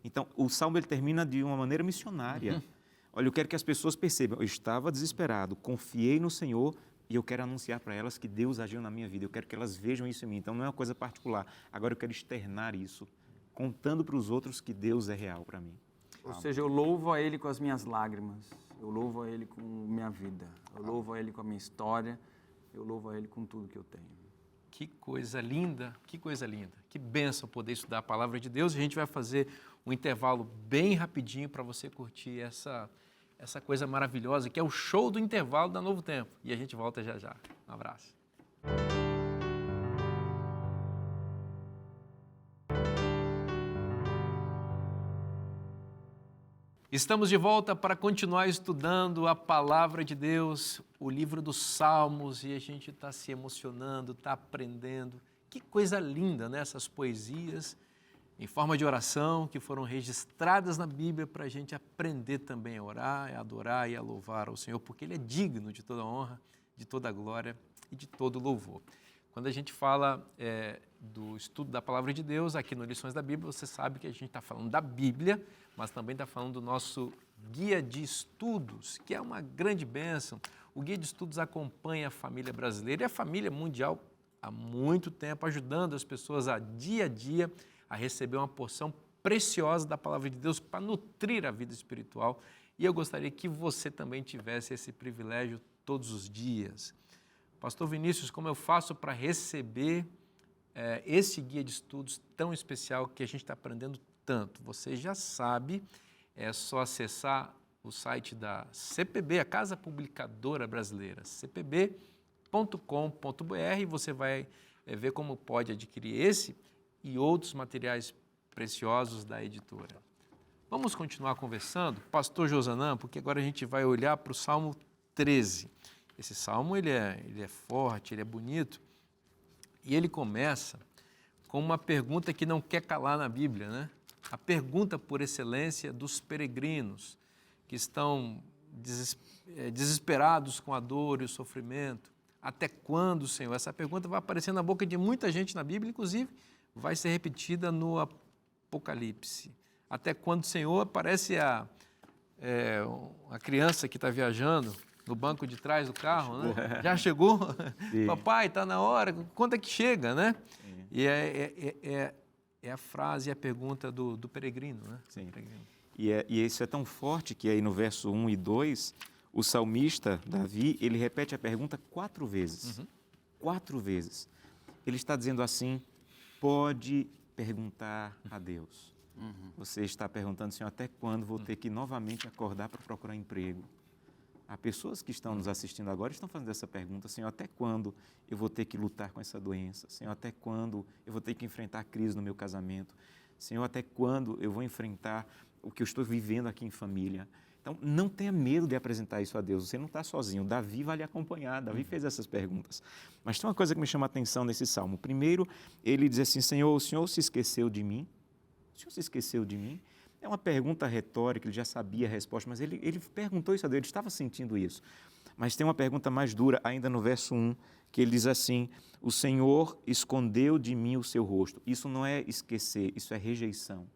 Então, o Salmo ele termina de uma maneira missionária. Olha, eu quero que as pessoas percebam, eu estava desesperado, confiei no Senhor e eu quero anunciar para elas que Deus agiu na minha vida, eu quero que elas vejam isso em mim. Então, não é uma coisa particular, agora eu quero externar isso, contando para os outros que Deus é real para mim. Ou seja, eu louvo a Ele com as minhas lágrimas, eu louvo a Ele com minha vida, eu louvo a Ele com a minha história, eu louvo a Ele com tudo que eu tenho. Que coisa linda, que coisa linda. Que bênção poder estudar a palavra de Deus. A gente vai fazer um intervalo bem rapidinho para você curtir essa coisa maravilhosa que é o show do intervalo da Novo Tempo. E a gente volta já já. Um abraço. Estamos de volta para continuar estudando a Palavra de Deus, o livro dos Salmos, e a gente está se emocionando, está aprendendo. Que coisa linda, né? Essas poesias em forma de oração que foram registradas na Bíblia para a gente aprender também a orar, a adorar e a louvar ao Senhor, porque Ele é digno de toda honra, de toda glória e de todo louvor. Quando a gente fala do estudo da Palavra de Deus, aqui no Lições da Bíblia, você sabe que a gente está falando da Bíblia, mas também está falando do nosso guia de estudos, que é uma grande bênção. O guia de estudos acompanha a família brasileira e a família mundial há muito tempo, ajudando as pessoas a dia a receber uma porção preciosa da Palavra de Deus para nutrir a vida espiritual. E eu gostaria que você também tivesse esse privilégio todos os dias. Pastor Vinícius, como eu faço para receber esse guia de estudos tão especial que a gente está aprendendo tanto? Você já sabe, é só acessar o site da CPB, a Casa Publicadora Brasileira, cpb.com.br, e você vai ver como pode adquirir esse e outros materiais preciosos da editora. Vamos continuar conversando, Pastor Josanã, porque agora a gente vai olhar para o Salmo 13. Esse salmo ele é forte, ele é bonito, e ele começa com uma pergunta que não quer calar na Bíblia, né? A pergunta por excelência dos peregrinos que estão desesperados com a dor e o sofrimento. Até quando, Senhor? Essa pergunta vai aparecer na boca de muita gente na Bíblia, inclusive vai ser repetida no Apocalipse. Até quando, Senhor? Parece a criança que está viajando no banco de trás do carro, né? Já chegou? Papai, está na hora, quando é que chega, né? Sim. E é a frase, a pergunta do peregrino, né? Sim. E isso é tão forte que aí no verso 1 e 2, o salmista, Davi, ele repete a pergunta 4 vezes. 4 vezes. Ele está dizendo assim, pode perguntar a Deus. Você está perguntando, Senhor, até quando vou ter que novamente acordar para procurar emprego? Há pessoas que estão nos assistindo agora e estão fazendo essa pergunta, Senhor, até quando eu vou ter que lutar com essa doença? Senhor, até quando eu vou ter que enfrentar a crise no meu casamento? Senhor, até quando eu vou enfrentar o que eu estou vivendo aqui em família? Então, não tenha medo de apresentar isso a Deus, você não está sozinho, Davi vai lhe acompanhar, Davi fez essas perguntas. Mas tem uma coisa que me chama a atenção nesse salmo. Primeiro, ele diz assim, Senhor, o Senhor se esqueceu de mim? O Senhor se esqueceu de mim? É uma pergunta retórica, ele já sabia a resposta, mas ele perguntou isso a Deus, ele estava sentindo isso. Mas tem uma pergunta mais dura, ainda no verso 1, que ele diz assim, o Senhor escondeu de mim o seu rosto. Isso não é esquecer, isso é rejeição.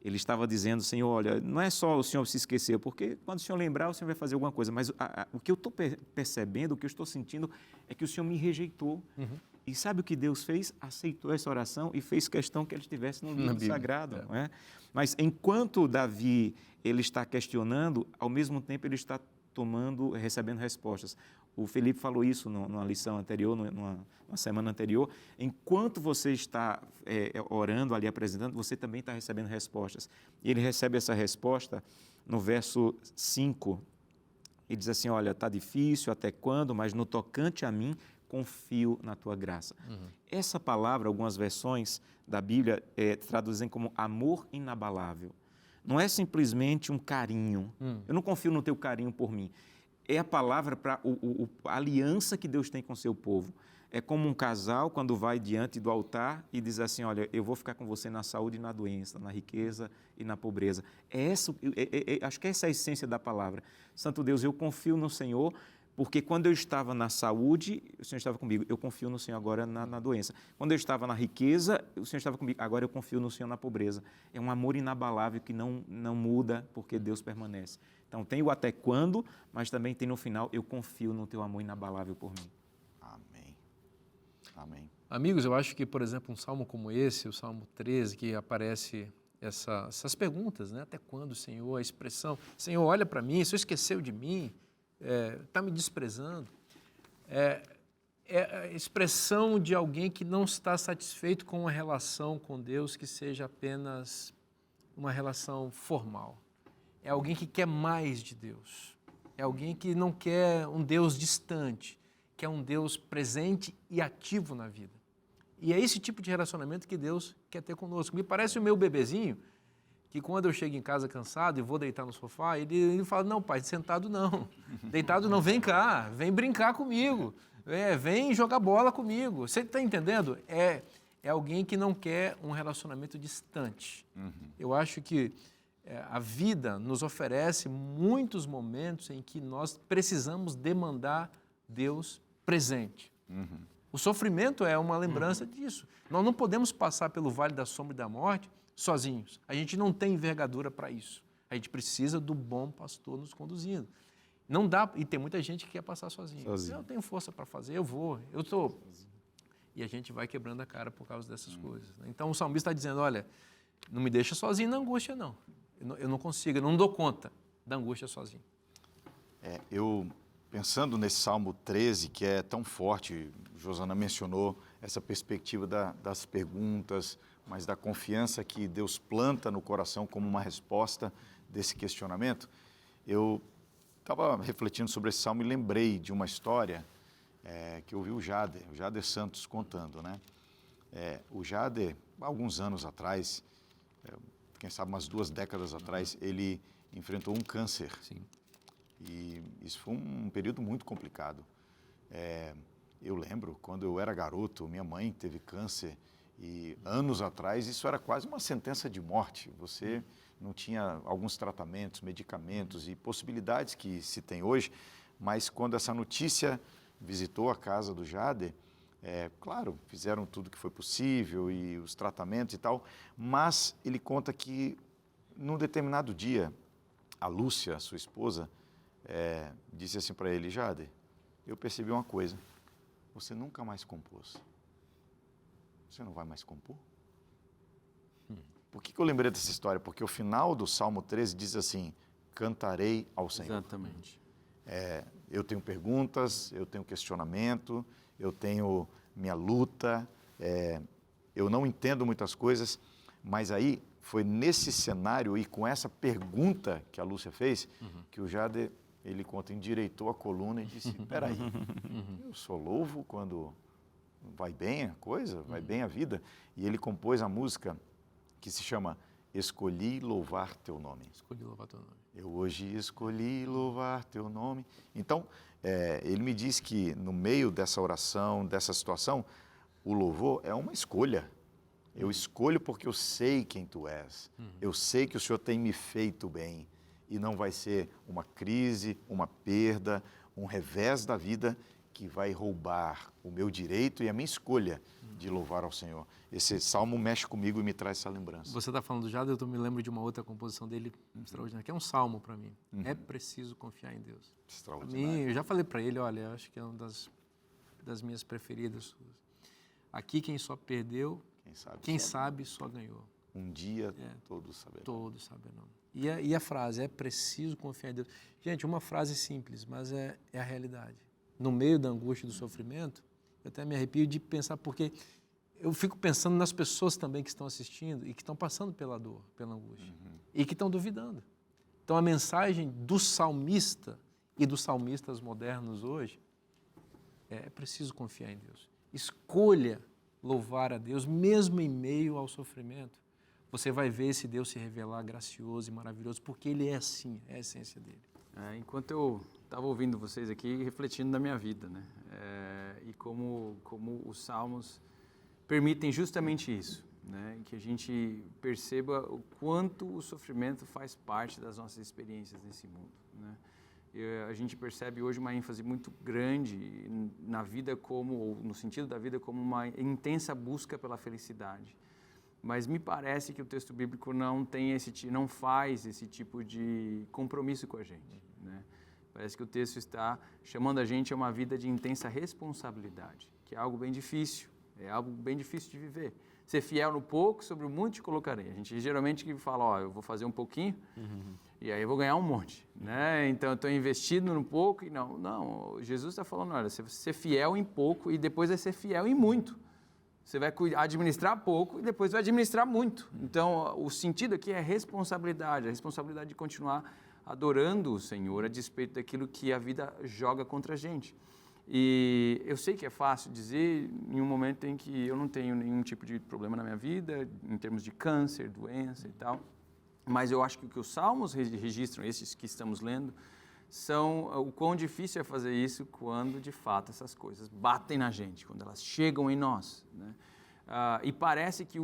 Ele estava dizendo, Senhor, olha, não é só o Senhor se esquecer, porque quando o Senhor lembrar, o Senhor vai fazer alguma coisa, mas o que eu estou percebendo, o que eu estou sentindo, é que o Senhor me rejeitou. E sabe o que Deus fez? Aceitou essa oração e fez questão que ele estivesse no livro sagrado. Não é? Mas enquanto Davi ele está questionando, ao mesmo tempo ele está recebendo respostas. O Felipe falou isso numa lição anterior, numa semana anterior. Enquanto você está orando ali, apresentando, você também está recebendo respostas. E ele recebe essa resposta no verso 5. Ele diz assim, olha, está difícil, até quando? Mas no tocante a mim, confio na tua graça. Essa palavra, algumas versões da Bíblia traduzem como amor inabalável. Não é simplesmente um carinho. Eu não confio no teu carinho por mim. é a palavra para a aliança que Deus tem com o seu povo. É como um casal quando vai diante do altar e diz assim, olha, eu vou ficar com você na saúde e na doença, na riqueza e na pobreza. Acho que essa é a essência da palavra. Santo Deus, eu confio no Senhor, porque quando eu estava na saúde, o Senhor estava comigo. Eu confio no Senhor agora na doença. Quando eu estava na riqueza, o Senhor estava comigo. Agora eu confio no Senhor na pobreza. É um amor inabalável que não muda, porque Deus permanece. Então tem o até quando, mas também tem no final, eu confio no teu amor inabalável por mim. Amém. Amém. Amigos, eu acho que, por exemplo, um salmo como esse, o Salmo 13, que aparece essas perguntas, né? Até quando, Senhor? A expressão, Senhor, olha para mim, o Senhor esqueceu de mim, está me desprezando. É a expressão de alguém que não está satisfeito com uma relação com Deus que seja apenas uma relação formal. É alguém que quer mais de Deus. É alguém que não quer um Deus distante, quer um Deus presente e ativo na vida. E é esse tipo de relacionamento que Deus quer ter conosco. Me parece o meu bebezinho, que quando eu chego em casa cansado e vou deitar no sofá, ele fala, não, pai, sentado não, deitado não, vem cá, vem brincar comigo, vem jogar bola comigo. Você está entendendo? É alguém que não quer um relacionamento distante. Eu acho que a vida nos oferece muitos momentos em que nós precisamos demandar Deus presente. O sofrimento é uma lembrança disso. Nós não podemos passar pelo vale da sombra e da morte sozinhos. A gente não tem envergadura para isso. A gente precisa do bom pastor nos conduzindo. Não dá, e tem muita gente que quer passar sozinho. Eu tenho força para fazer, eu estou. E a gente vai quebrando a cara por causa dessas coisas. Então o salmista está dizendo, olha, não me deixa sozinho na angústia, não. Eu não consigo, eu não dou conta da angústia sozinho. Eu, pensando nesse Salmo 13, que é tão forte, Josana mencionou essa perspectiva das perguntas, mas da confiança que Deus planta no coração como uma resposta desse questionamento, eu estava refletindo sobre esse salmo e lembrei de uma história que eu ouvi o Jader Santos contando, né? O Jader, há alguns anos atrás, quem sabe umas 2 décadas atrás, ele enfrentou um câncer. Sim. E isso foi um período muito complicado. Eu lembro, quando eu era garoto, minha mãe teve câncer e anos atrás isso era quase uma sentença de morte. Você não tinha alguns tratamentos, medicamentos e possibilidades que se tem hoje, mas quando essa notícia visitou a casa do Jader, claro, fizeram tudo que foi possível e os tratamentos e tal, mas ele conta que num determinado dia, a Lúcia, sua esposa, disse assim para ele, Jader, eu percebi uma coisa, você nunca mais compôs. Você não vai mais compor? Por que eu lembrei dessa história? Porque o final do Salmo 13 diz assim, cantarei ao Senhor. Exatamente. Eu tenho perguntas, eu tenho questionamento, eu tenho minha luta, eu não entendo muitas coisas, mas aí foi nesse cenário e com essa pergunta que a Lúcia fez, que o Jader, ele conta, endireitou a coluna e disse, peraí, eu só louvo quando vai bem a coisa, vai bem a vida. E ele compôs a música que se chama Escolhi Louvar Teu Nome. Escolhi louvar Teu nome. Eu hoje escolhi louvar Teu nome. Então, ele me diz que no meio dessa oração, dessa situação, o louvor é uma escolha. Eu escolho porque eu sei quem Tu és. Eu sei que o Senhor tem me feito bem. E não vai ser uma crise, uma perda, um revés da vida que vai roubar o meu direito e a minha escolha de louvar ao Senhor. Esse salmo mexe comigo e me traz essa lembrança. Você está falando do Jader, eu me lembro de uma outra composição dele extraordinária, que é um salmo para mim. É preciso confiar em Deus. Extraordinário. Mim, eu já falei para ele, olha, acho que é uma das minhas preferidas. Aqui quem só perdeu, quem sabe só ganhou. Um dia todos saberão. Todos saberão. E a frase, é preciso confiar em Deus. Gente, uma frase simples, mas é a realidade. No meio da angústia e do sofrimento, eu até me arrepio de pensar, porque eu fico pensando nas pessoas também que estão assistindo e que estão passando pela dor, pela angústia, e que estão duvidando. Então, a mensagem do salmista e dos salmistas modernos hoje é preciso confiar em Deus. Escolha louvar a Deus, mesmo em meio ao sofrimento. Você vai ver esse Deus se revelar gracioso e maravilhoso, porque Ele é assim, é a essência dele. Enquanto eu estava ouvindo vocês aqui e refletindo na minha vida, né? E como os Salmos permitem justamente isso, né? Que a gente perceba o quanto o sofrimento faz parte das nossas experiências nesse mundo, né? A gente percebe hoje uma ênfase muito grande na vida ou no sentido da vida como uma intensa busca pela felicidade. Mas me parece que o texto bíblico não faz esse tipo de compromisso com a gente, né? Parece que o texto está chamando a gente a uma vida de intensa responsabilidade, que é algo bem difícil, de viver. Ser fiel no pouco, sobre o muito te colocarei. A gente geralmente fala, eu vou fazer um pouquinho e aí eu vou ganhar um monte, né? Então eu estou investindo no pouco e não. Jesus está falando, olha, você vai ser fiel em pouco e depois vai ser fiel em muito. Você vai administrar pouco e depois vai administrar muito. Então, o sentido aqui é a responsabilidade de continuar adorando o Senhor a despeito daquilo que a vida joga contra a gente. E eu sei que é fácil dizer em um momento em que eu não tenho nenhum tipo de problema na minha vida, em termos de câncer, doença e tal, mas eu acho que o que os Salmos registram, esses que estamos lendo, são o quão difícil é fazer isso quando, de fato, essas coisas batem na gente, quando elas chegam em nós, né? E parece que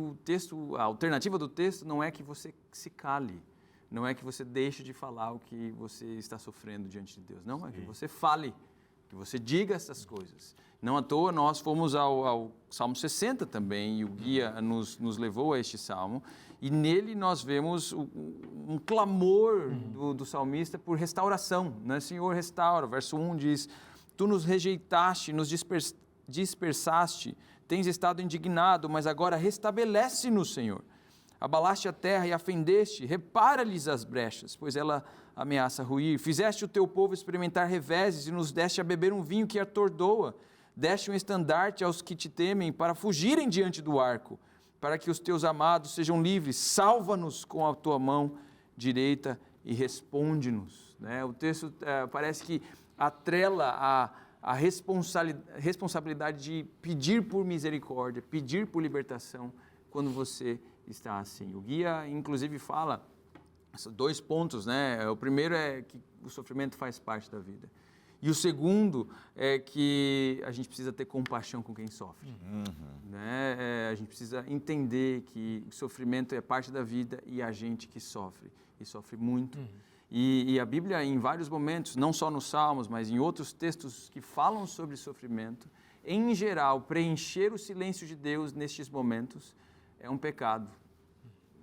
a alternativa do texto não é que você se cale, não é que você deixe de falar o que você está sofrendo diante de Deus, não, é que você fale, que você diga essas coisas. Não à toa nós fomos ao Salmo 60 também, e o guia nos levou a este salmo, e nele nós vemos um clamor do salmista por restauração, né? Senhor, restaura. Verso 1 diz, tu nos rejeitaste, nos dispersaste, tens estado indignado, mas agora restabelece-nos, Senhor. Abalaste a terra e a fendeste, repara-lhes as brechas, pois ela ameaça ruir. Fizeste o teu povo experimentar reveses e nos deste a beber um vinho que atordoa. Deste um estandarte aos que te temem para fugirem diante do arco, para que os teus amados sejam livres. Salva-nos com a tua mão direita e responde-nos. Né? O texto parece que atrela a responsabilidade de pedir por misericórdia, pedir por libertação, quando você está assim. O guia, inclusive, fala 2 pontos, né? O primeiro é que o sofrimento faz parte da vida. E o segundo é que a gente precisa ter compaixão com quem sofre. Né? A gente precisa entender que o sofrimento é parte da vida e a gente que sofre, e sofre muito. E a Bíblia, em vários momentos, não só nos Salmos, mas em outros textos que falam sobre sofrimento, em geral, preencher o silêncio de Deus nestes momentos é um pecado.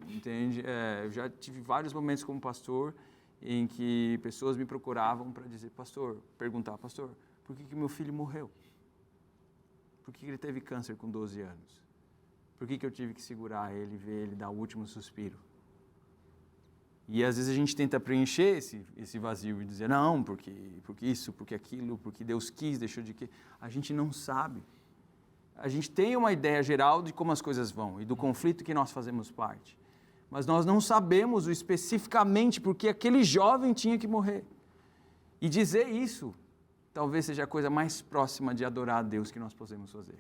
Entende? Eu já tive vários momentos como pastor em que pessoas me procuravam para dizer, pastor, por que meu filho morreu? Por que ele teve câncer com 12 anos? Por que eu tive que segurar ele e ver ele dar o último suspiro? E às vezes a gente tenta preencher esse vazio e dizer, não, porque isso, porque aquilo, porque Deus quis, deixou de que. A gente não sabe. A gente tem uma ideia geral de como as coisas vão e do conflito que nós fazemos parte. Mas nós não sabemos especificamente porque aquele jovem tinha que morrer. E dizer isso talvez seja a coisa mais próxima de adorar a Deus que nós podemos fazer.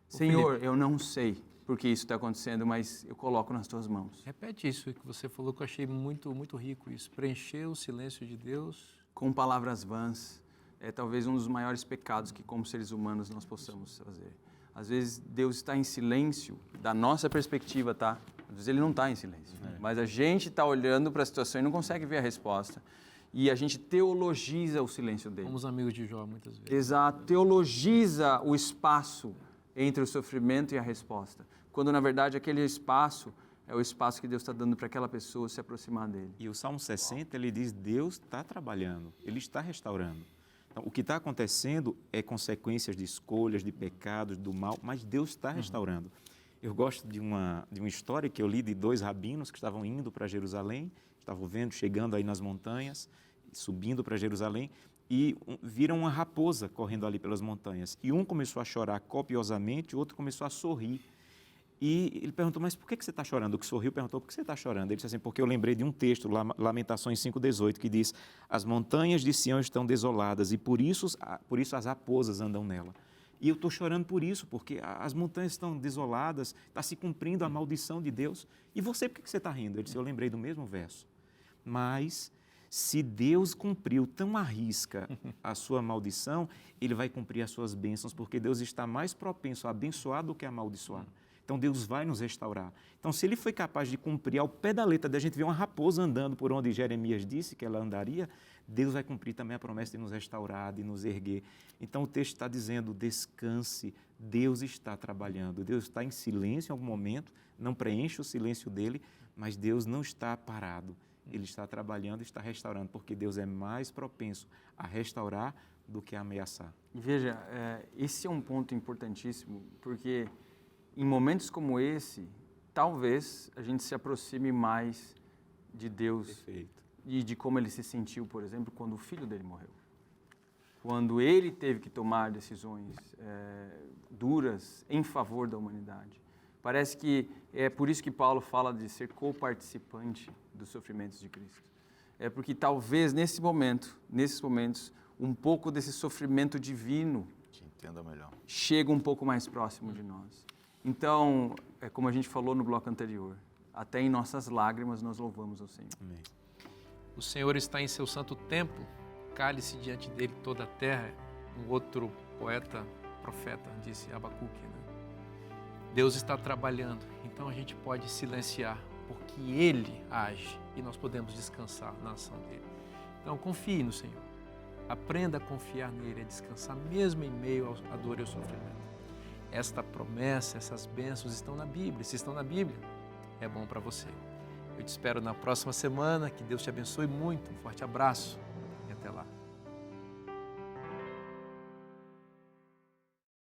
Senhor, Felipe, eu não sei porque isso está acontecendo, mas eu coloco nas tuas mãos. Repete isso que você falou, que eu achei muito, muito rico isso. Preencher o silêncio de Deus. Com palavras vãs. É talvez um dos maiores pecados que como seres humanos nós possamos fazer. Às vezes Deus está em silêncio, da nossa perspectiva, tá? Às vezes Ele não está em silêncio, mas a gente está olhando para a situação e não consegue ver a resposta. E a gente teologiza o silêncio dele. Como os amigos de Jó, muitas vezes. Exato, teologiza o espaço entre o sofrimento e a resposta. Quando, na verdade, aquele espaço é o espaço que Deus está dando para aquela pessoa se aproximar dele. E o Salmo 60, ele diz, Deus está trabalhando, Ele está restaurando. Então, o que está acontecendo é consequências de escolhas, de pecados, do mal, mas Deus está restaurando. Eu gosto de uma história que eu li de 2 rabinos que estavam indo para Jerusalém, estavam chegando aí nas montanhas, subindo para Jerusalém, e viram uma raposa correndo ali pelas montanhas. E um começou a chorar copiosamente, o outro começou a sorrir. E ele perguntou, mas por que você está chorando? O que sorriu perguntou, por que você está chorando? Ele disse assim, porque eu lembrei de um texto, Lamentações 5,18, que diz, as montanhas de Sião estão desoladas e por isso as raposas andam nela. E eu estou chorando por isso, porque as montanhas estão desoladas, está se cumprindo a maldição de Deus. E você, por que você está rindo? Ele disse, eu lembrei do mesmo verso. Mas Se Deus cumpriu tão à risca a sua maldição, Ele vai cumprir as suas bênçãos, porque Deus está mais propenso a abençoar do que a amaldiçoar. Então Deus vai nos restaurar. Então, se Ele foi capaz de cumprir ao pé da letra, da gente ver uma raposa andando por onde Jeremias disse que ela andaria, Deus vai cumprir também a promessa de nos restaurar, de nos erguer. Então o texto está dizendo, descanse, Deus está trabalhando. Deus está em silêncio em algum momento, não preenche o silêncio dele, mas Deus não está parado. Ele está trabalhando, está restaurando, porque Deus é mais propenso a restaurar do que a ameaçar. E veja, esse é um ponto importantíssimo, porque em momentos como esse, talvez a gente se aproxime mais de Deus. Perfeito. E de como ele se sentiu, por exemplo, quando o filho dele morreu. Quando ele teve que tomar decisões duras em favor da humanidade. Parece que é por isso que Paulo fala de ser co-participante dos sofrimentos de Cristo. É porque talvez nesses momentos, um pouco desse sofrimento divino Te entenda melhor. chega um pouco mais próximo de nós. Então, como a gente falou no bloco anterior, até em nossas lágrimas nós louvamos ao Senhor. Amém. O Senhor está em seu santo templo, cale-se diante dele toda a terra. Um outro poeta, profeta, disse Abacuque, né? Deus está trabalhando, então a gente pode silenciar, porque Ele age e nós podemos descansar na ação dele. Então confie no Senhor, aprenda a confiar nele, a descansar mesmo em meio à dor e ao sofrimento. Esta promessa, essas bênçãos estão na Bíblia. Se estão na Bíblia, é bom para você. Eu te espero na próxima semana, que Deus te abençoe muito. Um forte abraço e até lá.